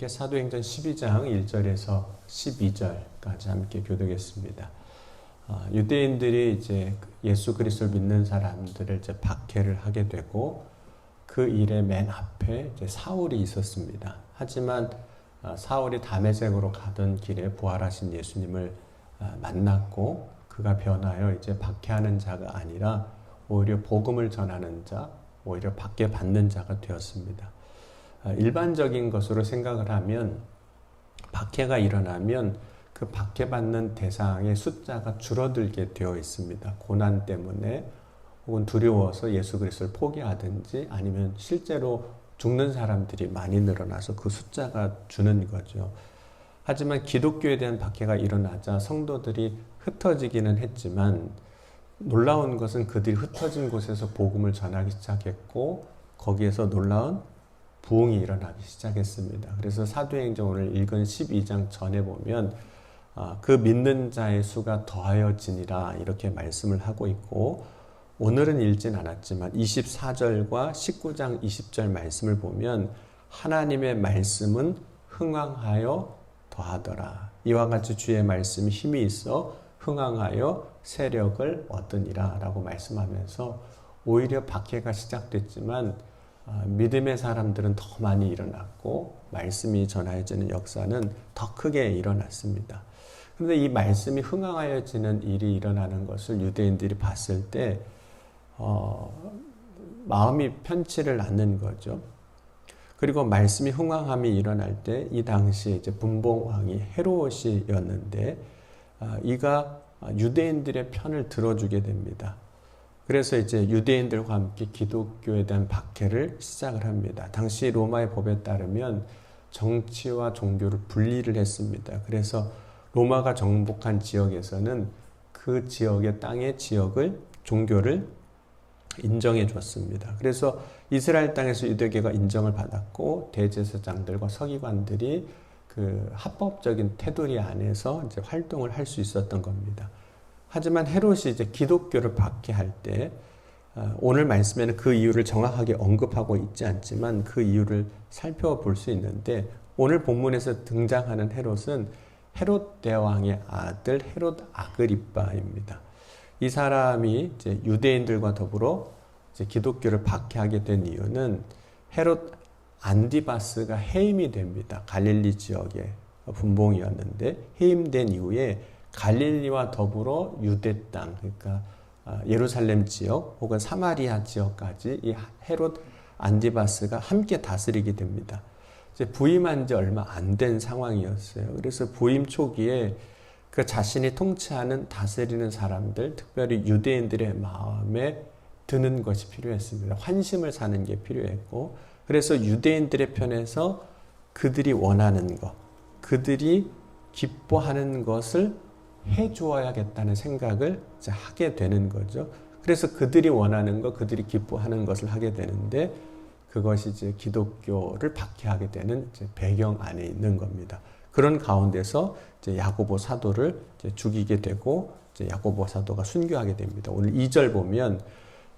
함께 사도행전 12장 1절에서 12절까지 함께 교독했습니다. 유대인들이 이제 예수 그리스도를 믿는 사람들을 이제 박해를 하게 되고 그 일의 맨 앞에 이제 사울이 있었습니다. 하지만 사울이 다메섹으로 가던 길에 부활하신 예수님을 만났고 그가 변하여 이제 박해하는 자가 아니라 오히려 복음을 전하는 자, 오히려 박해받는 자가 되었습니다. 일반적인 것으로 생각을 하면 박해가 일어나면 그 박해받는 대상의 숫자가 줄어들게 되어 있습니다. 고난 때문에 혹은 두려워서 예수 그리스도를 포기하든지 아니면 실제로 죽는 사람들이 많이 늘어나서 그 숫자가 주는 거죠. 하지만 기독교에 대한 박해가 일어나자 성도들이 흩어지기는 했지만 놀라운 것은 그들이 흩어진 곳에서 복음을 전하기 시작했고 거기에서 놀라운 부흥이 일어나기 시작했습니다. 그래서 사도행전 오늘 읽은 12장 전에 보면 그 믿는 자의 수가 더하여지니라 이렇게 말씀을 하고 있고 오늘은 읽진 않았지만 24절과 19장 20절 말씀을 보면 하나님의 말씀은 흥왕하여 더하더라. 이와 같이 주의 말씀이 힘이 있어 흥왕하여 세력을 얻으니라 라고 말씀하면서 오히려 박해가 시작됐지만 믿음의 사람들은 더 많이 일어났고 말씀이 전하여지는 역사는 더 크게 일어났습니다. 그런데 이 말씀이 흥왕하여지는 일이 일어나는 것을 유대인들이 봤을 때 마음이 편치를 않는 거죠. 그리고 말씀이 흥왕함이 일어날 때 이 당시에 이제 분봉왕이 헤롯이었는데 이가 유대인들의 편을 들어주게 됩니다. 그래서 이제 유대인들과 함께 기독교에 대한 박해를 시작을 합니다. 당시 로마의 법에 따르면 정치와 종교를 분리를 했습니다. 그래서 로마가 정복한 지역에서는 그 지역의 땅의 지역을 종교를 인정해 줬습니다. 그래서 이스라엘 땅에서 유대교가 인정을 받았고 대제사장들과 서기관들이 그 합법적인 테두리 안에서 이제 활동을 할 수 있었던 겁니다. 하지만 헤롯이 이제 기독교를 박해할 때 오늘 말씀에는 그 이유를 정확하게 언급하고 있지 않지만 그 이유를 살펴볼 수 있는데 오늘 본문에서 등장하는 헤롯은 헤롯 대왕의 아들 헤롯 아그리빠입니다. 이 사람이 이제 유대인들과 더불어 이제 기독교를 박해하게 된 이유는 헤롯 안디바스가 해임이 됩니다. 갈릴리 지역의 분봉이었는데 해임된 이후에 갈릴리와 더불어 유대 땅, 그러니까 예루살렘 지역 혹은 사마리아 지역까지 이 헤롯 안디바스가 함께 다스리게 됩니다. 이제 부임한 지 얼마 안 된 상황이었어요. 그래서 부임 초기에 그 자신이 통치하는 다스리는 사람들, 특별히 유대인들의 마음에 드는 것이 필요했습니다. 환심을 사는 게 필요했고, 그래서 유대인들의 편에서 그들이 원하는 것, 그들이 기뻐하는 것을 해주어야겠다는 생각을 이제 하게 되는 거죠. 그래서 그들이 원하는 것, 그들이 기뻐하는 것을 하게 되는데 그것이 이제 기독교를 박해하게 되는 이제 배경 안에 있는 겁니다. 그런 가운데서 이제 야고보 사도를 이제 죽이게 되고 이제 야고보 사도가 순교하게 됩니다. 오늘 2절 보면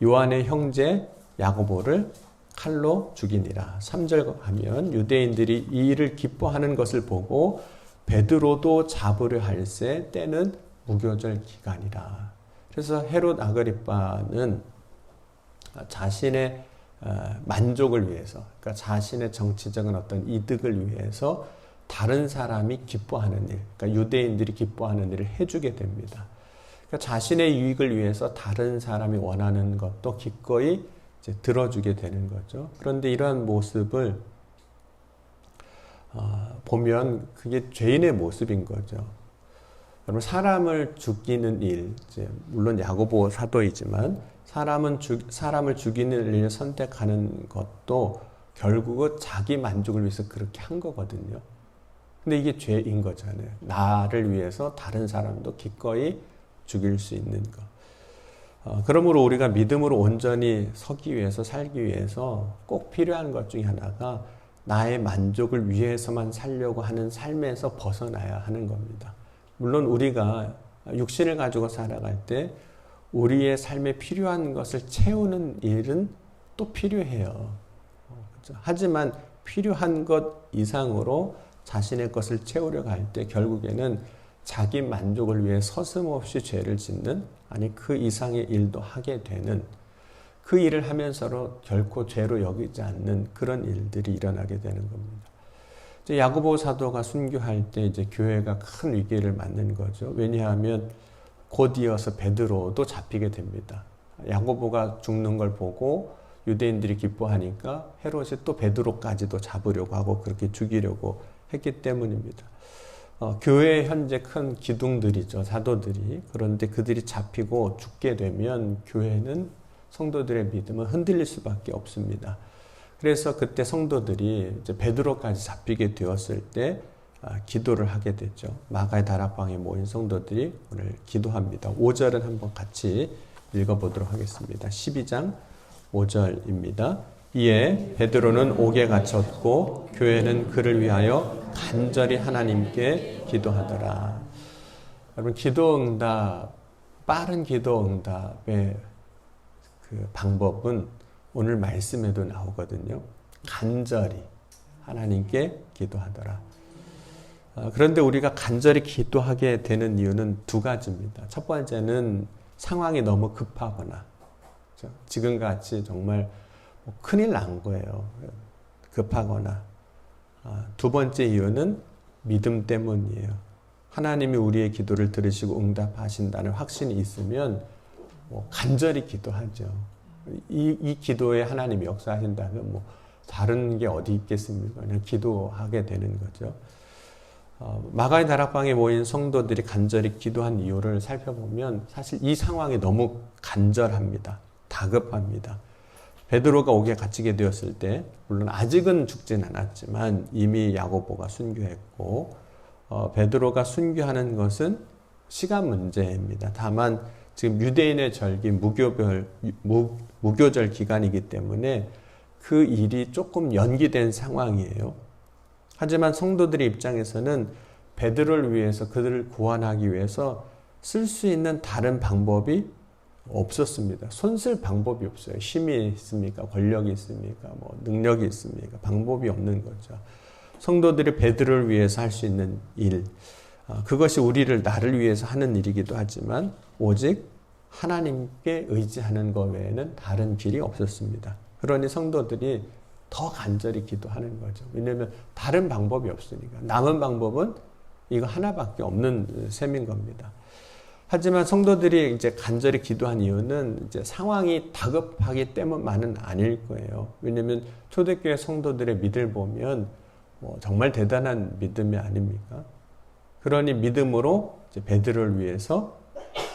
요한의 형제 야고보를 칼로 죽이니라. 3절 하면 유대인들이 이 일을 기뻐하는 것을 보고 베드로도 잡으려 할새 때는 무교절 기간이라. 그래서 헤롯 아그리빠는 자신의 만족을 위해서, 그러니까 자신의 정치적인 어떤 이득을 위해서 다른 사람이 기뻐하는 일, 그러니까 유대인들이 기뻐하는 일을 해주게 됩니다. 그러니까 자신의 유익을 위해서 다른 사람이 원하는 것도 기꺼이 이제 들어주게 되는 거죠. 그런데 이러한 모습을 보면 그게 죄인의 모습인 거죠. 여러분 사람을 죽이는 일, 이제 물론 야고보 사도이지만 사람을 죽이는 일을 선택하는 것도 결국은 자기 만족을 위해서 그렇게 한 거거든요. 근데 이게 죄인 거잖아요. 나를 위해서 다른 사람도 기꺼이 죽일 수 있는 것. 그러므로 우리가 믿음으로 온전히 서기 위해서 살기 위해서 꼭 필요한 것 중에 하나가 나의 만족을 위해서만 살려고 하는 삶에서 벗어나야 하는 겁니다. 물론 우리가 육신을 가지고 살아갈 때 우리의 삶에 필요한 것을 채우는 일은 또 필요해요. 그렇죠? 하지만 필요한 것 이상으로 자신의 것을 채우려고 할 때 결국에는 자기 만족을 위해 서슴없이 죄를 짓는, 아니 그 이상의 일도 하게 되는, 그 일을 하면서도 결코 죄로 여기지 않는 그런 일들이 일어나게 되는 겁니다. 이제 야고보 사도가 순교할 때 이제 교회가 큰 위기를 맞는 거죠. 왜냐하면 곧 이어서 베드로도 잡히게 됩니다. 야고보가 죽는 걸 보고 유대인들이 기뻐하니까 헤롯이 또 베드로까지도 잡으려고 하고 그렇게 죽이려고 했기 때문입니다. 교회의 현재 큰 기둥들이죠, 사도들이. 그런데 그들이 잡히고 죽게 되면 교회는, 성도들의 믿음은 흔들릴 수밖에 없습니다. 그래서 그때 성도들이 이제 베드로까지 잡히게 되었을 때 기도를 하게 됐죠. 마가의 다락방에 모인 성도들이 오늘 기도합니다. 5절은 한번 같이 읽어보도록 하겠습니다. 12장 5절입니다. 이에 베드로는 옥에 갇혔고 교회는 그를 위하여 간절히 하나님께 기도하더라. 여러분, 기도응답, 빠른 기도응답의 그 방법은 오늘 말씀에도 나오거든요. 간절히 하나님께 기도하더라. 그런데 우리가 간절히 기도하게 되는 이유는 두 가지입니다. 첫 번째는 상황이 너무 급하거나, 지금같이 정말 큰일 난 거예요. 급하거나. 두 번째 이유는 믿음 때문이에요. 하나님이 우리의 기도를 들으시고 응답하신다는 확신이 있으면 간절히 기도하죠. 이 기도에 하나님이 역사하신다면 다른 게 어디 있겠습니까? 그냥 기도하게 되는 거죠. 마가의 다락방에 모인 성도들이 간절히 기도한 이유를 살펴보면 사실 이 상황이 너무 간절합니다. 다급합니다. 베드로가 옥에 갇히게 되었을 때, 물론 아직은 죽진 않았지만 이미 야고보가 순교했고, 베드로가 순교하는 것은 시간 문제입니다. 다만 지금 유대인의 절기 무교절 기간이기 때문에 그 일이 조금 연기된 상황이에요. 하지만 성도들의 입장에서는 베드로를 위해서, 그들을 구원하기 위해서 쓸 수 있는 다른 방법이 없었습니다. 손쓸 방법이 없어요. 힘이 있습니까? 권력이 있습니까? 능력이 있습니까? 방법이 없는 거죠. 성도들이 베드로를 위해서 할 수 있는 일, 그것이 나를 위해서 하는 일이기도 하지만 오직 하나님께 의지하는 것 외에는 다른 길이 없었습니다. 그러니 성도들이 더 간절히 기도하는 거죠. 왜냐하면 다른 방법이 없으니까. 남은 방법은 이거 하나밖에 없는 셈인 겁니다. 하지만 성도들이 이제 간절히 기도한 이유는 이제 상황이 다급하기 때문만은 아닐 거예요. 왜냐하면 초대교회 성도들의 믿음을 보면 정말 대단한 믿음이 아닙니까? 그러니 믿음으로 이제 베드로를 위해서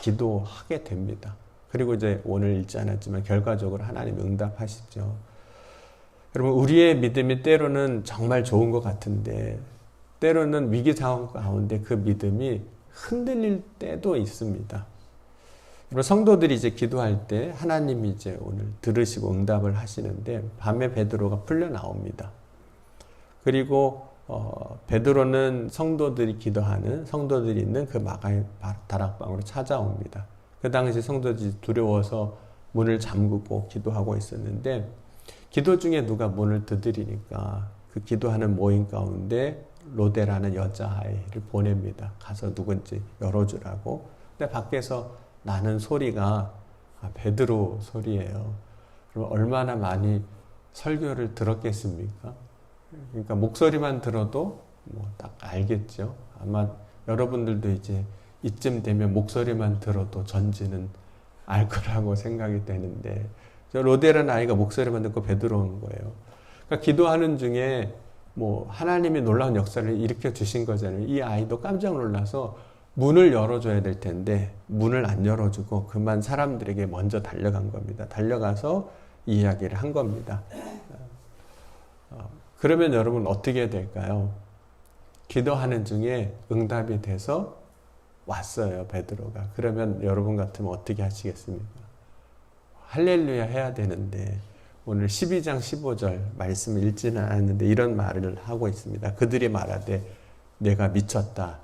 기도하게 됩니다. 그리고 이제 오늘 읽지 않았지만 결과적으로 하나님 응답하시죠. 여러분, 우리의 믿음이 때로는 정말 좋은 것 같은데 때로는 위기 상황 가운데 그 믿음이 흔들릴 때도 있습니다. 여러분, 성도들이 이제 기도할 때 하나님이 이제 오늘 들으시고 응답을 하시는데 밤에 베드로가 풀려 나옵니다. 그리고 베드로는 성도들이 기도하는, 성도들이 있는 그 마가의 다락방으로 찾아옵니다. 그 당시 성도들이 두려워서 문을 잠그고 기도하고 있었는데 기도 중에 누가 문을 두드리니까 그 기도하는 모임 가운데 로데라는 여자아이를 보냅니다. 가서 누군지 열어주라고. 근데 밖에서 나는 소리가 베드로 소리예요. 그럼 얼마나 많이 설교를 들었겠습니까? 그러니까 목소리만 들어도 딱 알겠죠. 아마 여러분들도 이제 이쯤 되면 목소리만 들어도 전지는 알 거라고 생각이 되는데, 저 로데라는 아이가 목소리만 듣고 베드로인 거예요. 그러니까 기도하는 중에 하나님이 놀라운 역사를 일으켜 주신 거잖아요. 이 아이도 깜짝 놀라서 문을 열어줘야 될 텐데 문을 안 열어주고 그만 사람들에게 먼저 달려간 겁니다. 달려가서 이야기를 한 겁니다. 그러면 여러분 어떻게 될까요? 기도하는 중에 응답이 돼서 왔어요, 베드로가. 그러면 여러분 같으면 어떻게 하시겠습니까? 할렐루야 해야 되는데 오늘 12장 15절 말씀을 읽지는 않았는데 이런 말을 하고 있습니다. 그들이 말하되 내가 미쳤다.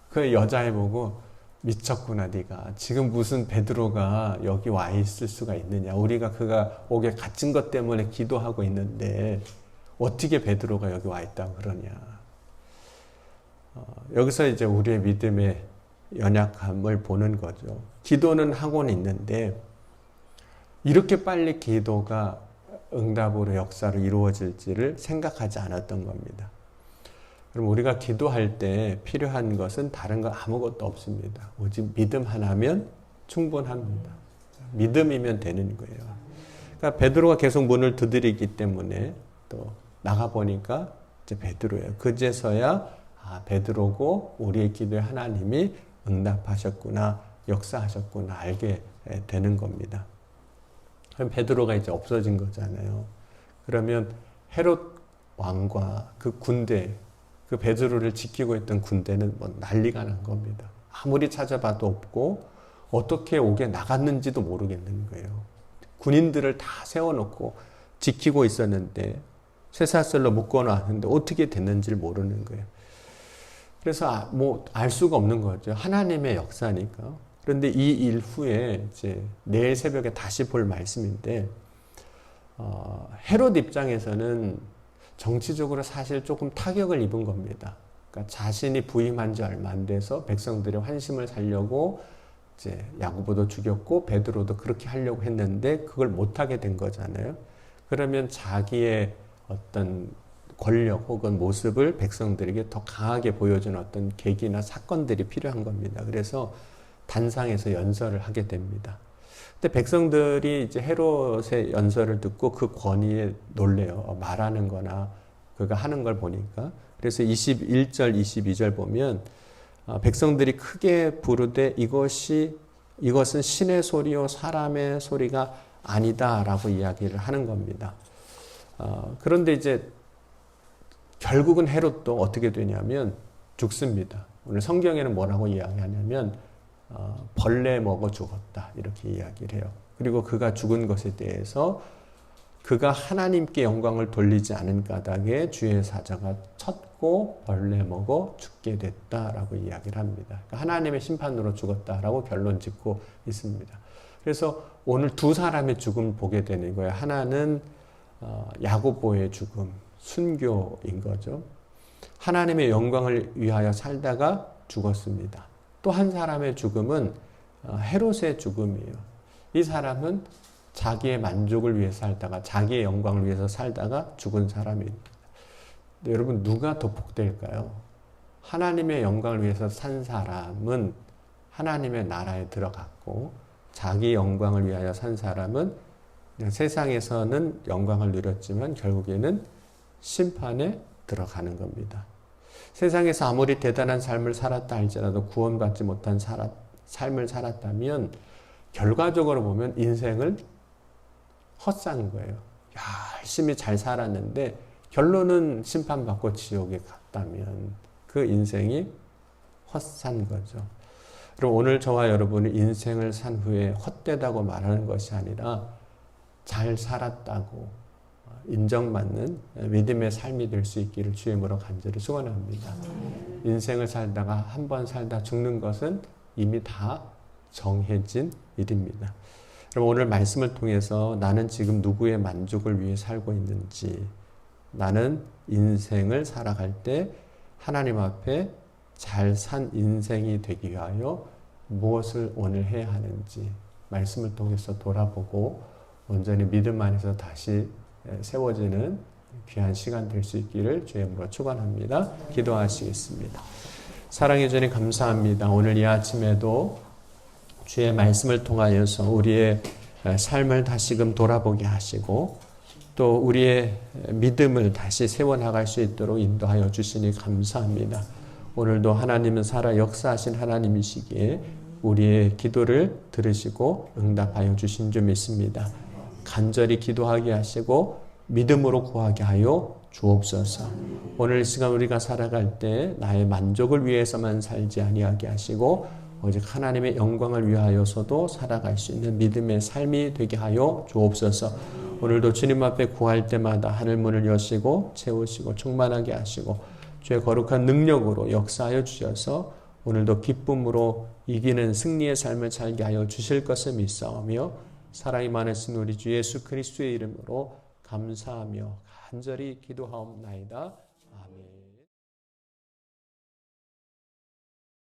그 여자애 보고 미쳤구나 네가. 지금 무슨 베드로가 여기 와 있을 수가 있느냐. 우리가 그가 옥에 갇힌 것 때문에 기도하고 있는데 어떻게 베드로가 여기 와 있다고 그러냐. 여기서 이제 우리의 믿음의 연약함을 보는 거죠. 기도는 하고는 있는데 이렇게 빨리 기도가 응답으로 역사로 이루어질지를 생각하지 않았던 겁니다. 그럼 우리가 기도할 때 필요한 것은 다른 거 아무것도 없습니다. 오직 믿음 하나면 충분합니다. 믿음이면 되는 거예요. 그러니까 베드로가 계속 문을 두드리기 때문에 또 나가보니까 이제 베드로예요. 그제서야 베드로고 우리의 기도에 하나님이 응답하셨구나, 역사하셨구나 알게 되는 겁니다. 그럼 베드로가 이제 없어진 거잖아요. 그러면 헤롯 왕과 그 군대, 그 베드로를 지키고 있던 군대는 뭐 난리가 난 겁니다. 아무리 찾아봐도 없고 어떻게 옥에 나갔는지도 모르겠는 거예요. 군인들을 다 세워놓고 지키고 있었는데 쇠사슬로 묶어놨는데 어떻게 됐는지를 모르는 거예요. 그래서 뭐 알 수가 없는 거죠. 하나님의 역사니까. 그런데 이 일 후에 이제 내일 새벽에 다시 볼 말씀인데 헤롯 입장에서는 정치적으로 사실 조금 타격을 입은 겁니다. 그러니까 자신이 부임한 지 얼마 안 돼서 백성들의 환심을 살려고 이제 야고보도 죽였고 베드로도 그렇게 하려고 했는데 그걸 못하게 된 거잖아요. 그러면 자기의 어떤 권력 혹은 모습을 백성들에게 더 강하게 보여주는 어떤 계기나 사건들이 필요한 겁니다. 그래서 단상에서 연설을 하게 됩니다. 근데 백성들이 이제 헤롯의 연설을 듣고 그 권위에 놀래요. 말하는 거나 그가 하는 걸 보니까. 그래서 21절, 22절 보면 백성들이 크게 부르되 이것은 신의 소리요 사람의 소리가 아니다라고 이야기를 하는 겁니다. 그런데 이제 결국은 헤롯도 어떻게 되냐면 죽습니다. 오늘 성경에는 뭐라고 이야기하냐면 벌레 먹어 죽었다 이렇게 이야기를 해요. 그리고 그가 죽은 것에 대해서 그가 하나님께 영광을 돌리지 않은 까닭에 주의 사자가 쳤고 벌레 먹어 죽게 됐다라고 이야기를 합니다. 그러니까 하나님의 심판으로 죽었다라고 결론 짓고 있습니다. 그래서 오늘 두 사람의 죽음 보게 되는 거예요. 하나는 야고보의 죽음, 순교인 거죠. 하나님의 영광을 위하여 살다가 죽었습니다. 또 한 사람의 죽음은 헤롯의 죽음이에요. 이 사람은 자기의 만족을 위해 살다가 자기의 영광을 위해서 살다가 죽은 사람입니다. 여러분 누가 더 복될까요? 하나님의 영광을 위해서 산 사람은 하나님의 나라에 들어갔고 자기 영광을 위하여 산 사람은 세상에서는 영광을 누렸지만 결국에는 심판에 들어가는 겁니다. 세상에서 아무리 대단한 삶을 살았다 할지라도 구원받지 못한 삶을 살았다면 결과적으로 보면 인생을 헛산 거예요. 열심히 잘 살았는데 결론은 심판받고 지옥에 갔다면 그 인생이 헛산 거죠. 그럼 오늘 저와 여러분은 인생을 산 후에 헛되다고 말하는 것이 아니라 잘 살았다고 인정받는 믿음의 삶이 될 수 있기를 주의 이름으로 간절히 축원합니다. 인생을 살다가 한 번 살다 죽는 것은 이미 다 정해진 일입니다. 그럼 오늘 말씀을 통해서 나는 지금 누구의 만족을 위해 살고 있는지, 나는 인생을 살아갈 때 하나님 앞에 잘 산 인생이 되기 위하여 무엇을 오늘 해야 하는지 말씀을 통해서 돌아보고 온전히 믿음 안에서 다시 세워지는 귀한 시간 될 수 있기를 주의 이름으로 축원합니다. 기도하시겠습니다. 사랑해 주님 감사합니다. 오늘 이 아침에도 주의 말씀을 통하여서 우리의 삶을 다시금 돌아보게 하시고 또 우리의 믿음을 다시 세워나갈 수 있도록 인도하여 주시니 감사합니다. 오늘도 하나님은 살아 역사하신 하나님이시기에 우리의 기도를 들으시고 응답하여 주신 줄 믿습니다. 간절히 기도하게 하시고 믿음으로 구하게 하여 주옵소서. 오늘 이 시간 우리가 살아갈 때 나의 만족을 위해서만 살지 아니하게 하시고 오직 하나님의 영광을 위하여서도 살아갈 수 있는 믿음의 삶이 되게 하여 주옵소서. 오늘도 주님 앞에 구할 때마다 하늘문을 여시고 채우시고 충만하게 하시고 주의 거룩한 능력으로 역사하여 주셔서 오늘도 기쁨으로 이기는 승리의 삶을 살게 하여 주실 것을 믿사오며 사랑이 많으신 우리 주 예수 그리스도의 이름으로 감사하며 간절히 기도하옵나이다. 아멘.